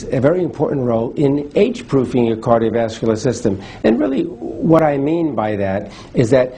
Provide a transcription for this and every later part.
a very important role in age-proofing your cardiovascular system. And really what I mean by that is that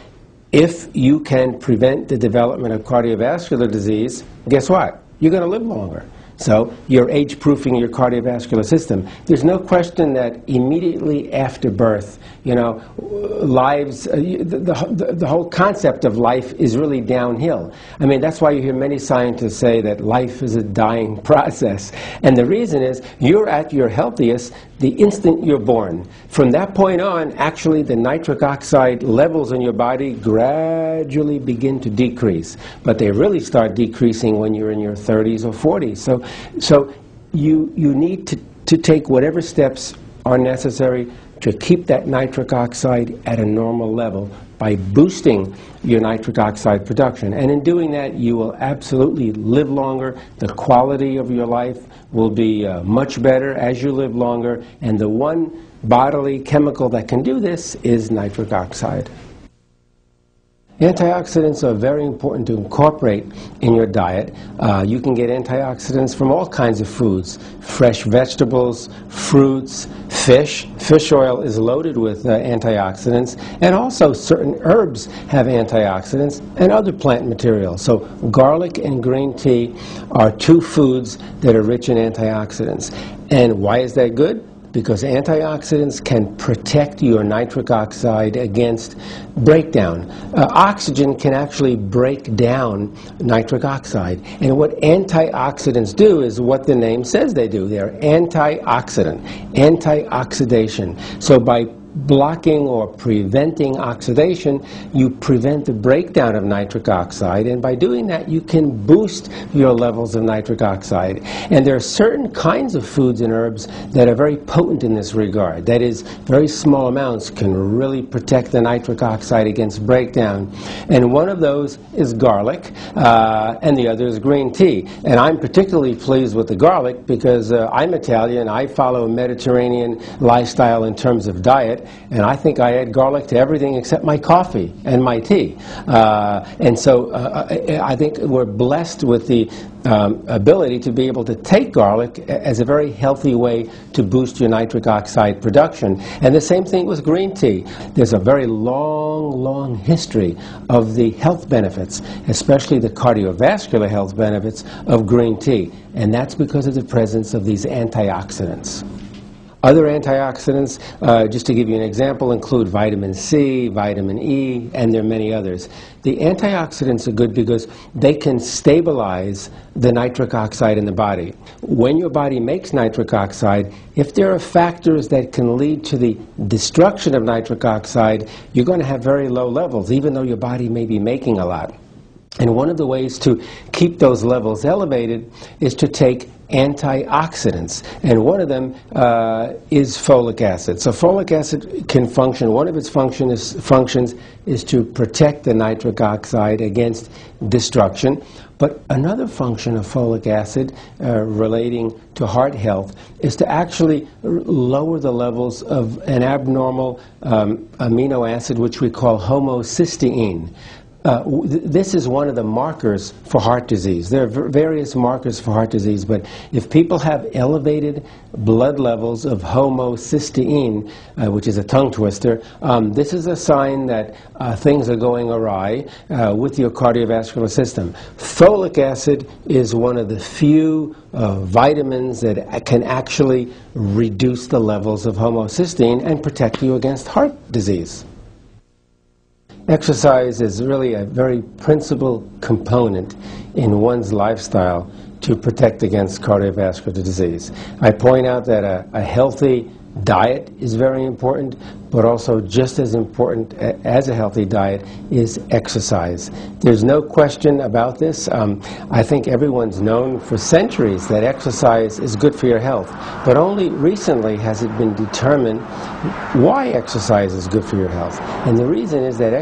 if you can prevent the development of cardiovascular disease, guess what? You're going to live longer. So you're age-proofing your cardiovascular system. There's no question that immediately after birth, you know, the whole concept of life is really downhill. I mean, that's why you hear many scientists say that life is a dying process. And the reason is you're at your healthiest the instant you're born. From that point on, actually the nitric oxide levels in your body gradually begin to decrease. But they really start decreasing when you're in your 30s or 40s. So you need to take whatever steps are necessary to keep that nitric oxide at a normal level by boosting your nitric oxide production. And in doing that, you will absolutely live longer. The quality of your life will be much better as you live longer. And the one bodily chemical that can do this is nitric oxide. Antioxidants are very important to incorporate in your diet. You can get antioxidants from all kinds of foods: fresh vegetables, fruits, fish. Fish oil is loaded with antioxidants, and also certain herbs have antioxidants, and other plant materials. So garlic and green tea are two foods that are rich in antioxidants. And why is that good? Because antioxidants can protect your nitric oxide against breakdown. Oxygen can actually break down nitric oxide. And what antioxidants do is what the name says they do. They're antioxidant, antioxidation. So by blocking or preventing oxidation, you prevent the breakdown of nitric oxide, and by doing that you can boost your levels of nitric oxide. And there are certain kinds of foods and herbs that are very potent in this regard. That is, very small amounts can really protect the nitric oxide against breakdown. And one of those is garlic, and the other is green tea. And I'm particularly pleased with the garlic because I'm Italian. I follow a Mediterranean lifestyle in terms of diet. And I think I add garlic to everything except my coffee and my tea. And so I think we're blessed with the ability to be able to take garlic as a very healthy way to boost your nitric oxide production. And the same thing with green tea. There's a very long history of the health benefits, especially the cardiovascular health benefits of green tea. And that's because of the presence of these antioxidants. Other antioxidants, just to give you an example, include vitamin C, vitamin E, and there are many others. The antioxidants are good because they can stabilize the nitric oxide in the body. When your body makes nitric oxide, if there are factors that can lead to the destruction of nitric oxide, you're going to have very low levels, even though your body may be making a lot. And one of the ways to keep those levels elevated is to take antioxidants, and one of them is folic acid. So folic acid can function, one of its functions is to protect the nitric oxide against destruction. But another function of folic acid relating to heart health is to actually lower the levels of an abnormal amino acid which we call homocysteine. This is one of the markers for heart disease. There are various markers for heart disease, but if people have elevated blood levels of homocysteine, which is a tongue twister, this is a sign that things are going awry with your cardiovascular system. Folic acid is one of the few vitamins that can actually reduce the levels of homocysteine and protect you against heart disease. Exercise is really a very principal component in one's lifestyle to protect against cardiovascular disease. I point out that a healthy diet is very important, but also just as important as a healthy diet is exercise. There's no question about this. I think everyone's known for centuries that exercise is good for your health, but only recently has it been determined why exercise is good for your health. And the reason is that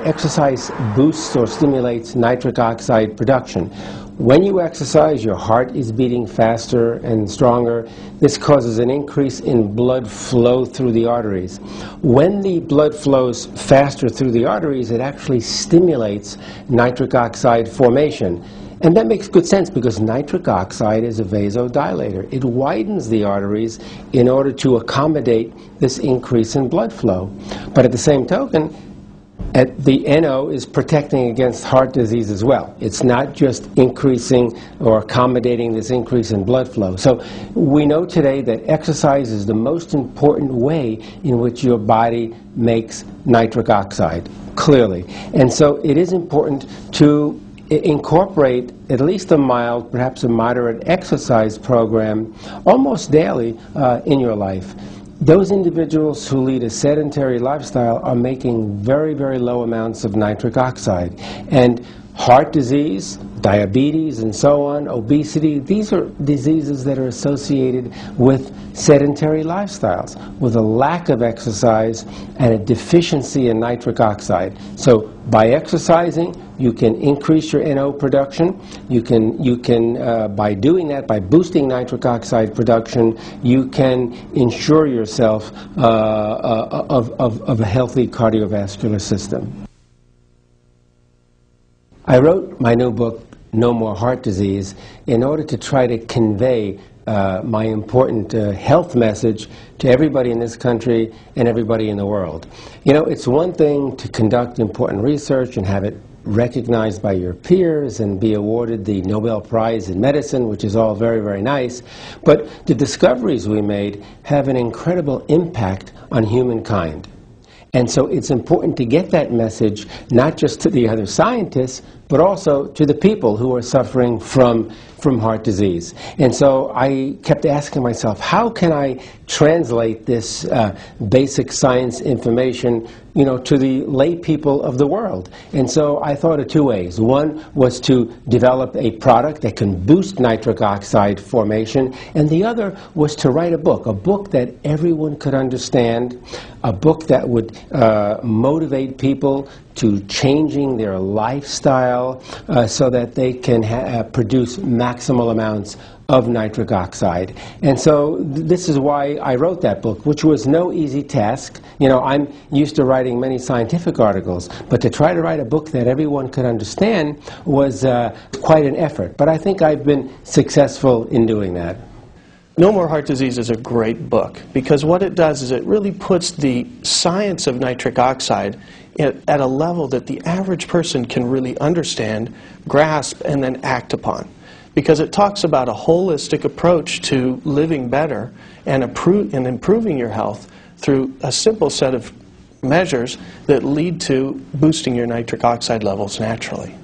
exercise boosts or stimulates nitric oxide production. When you exercise, your heart is beating faster and stronger. This causes an increase in blood flow through the arteries. When the blood flows faster through the arteries, it actually stimulates nitric oxide formation. And that makes good sense because nitric oxide is a vasodilator. It widens the arteries in order to accommodate this increase in blood flow. But at the same token, the NO is protecting against heart disease as well. It's not just increasing or accommodating this increase in blood flow. So we know today that exercise is the most important way in which your body makes nitric oxide, clearly. And so it is important to incorporate at least a mild, perhaps a moderate exercise program almost daily in your life. Those individuals who lead a sedentary lifestyle are making very, very low amounts of nitric oxide. And heart disease, diabetes, and so on, obesity, these are diseases that are associated with sedentary lifestyles, with a lack of exercise and a deficiency in nitric oxide. So by exercising, you can increase your NO production. You can by doing that, by boosting nitric oxide production, you can ensure yourself of a healthy cardiovascular system. I wrote my new book, No More Heart Disease, in order to try to convey my important health message to everybody in this country and everybody in the world. You know, it's one thing to conduct important research and have it recognized by your peers and be awarded the Nobel Prize in Medicine, which is all very, very nice, but the discoveries we made have an incredible impact on humankind. And so it's important to get that message not just to the other scientists, but also to the people who are suffering from heart disease. And so I kept asking myself, how can I translate this basic science information, you know, to the lay people of the world? And so I thought of two ways. One was to develop a product that can boost nitric oxide formation, and the other was to write a book that everyone could understand, a book that would motivate people to changing their lifestyle so that they can produce maximal amounts of nitric oxide. And so this is why I wrote that book, which was no easy task. You know, I'm used to writing many scientific articles, but to try to write a book that everyone could understand was quite an effort. But I think I've been successful in doing that. No More Heart Disease is a great book because what it does is it really puts the science of nitric oxide at a level that the average person can really understand, grasp, and then act upon. Because it talks about a holistic approach to living better and improving your health through a simple set of measures that lead to boosting your nitric oxide levels naturally.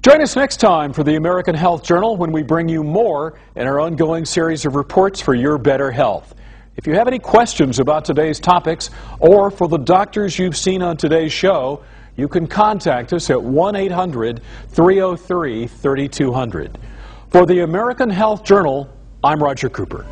Join us next time for the American Health Journal when we bring you more in our ongoing series of reports for your better health. If you have any questions about today's topics or for the doctors you've seen on today's show, you can contact us at 1-800-303-3200. For the American Health Journal, I'm Roger Cooper.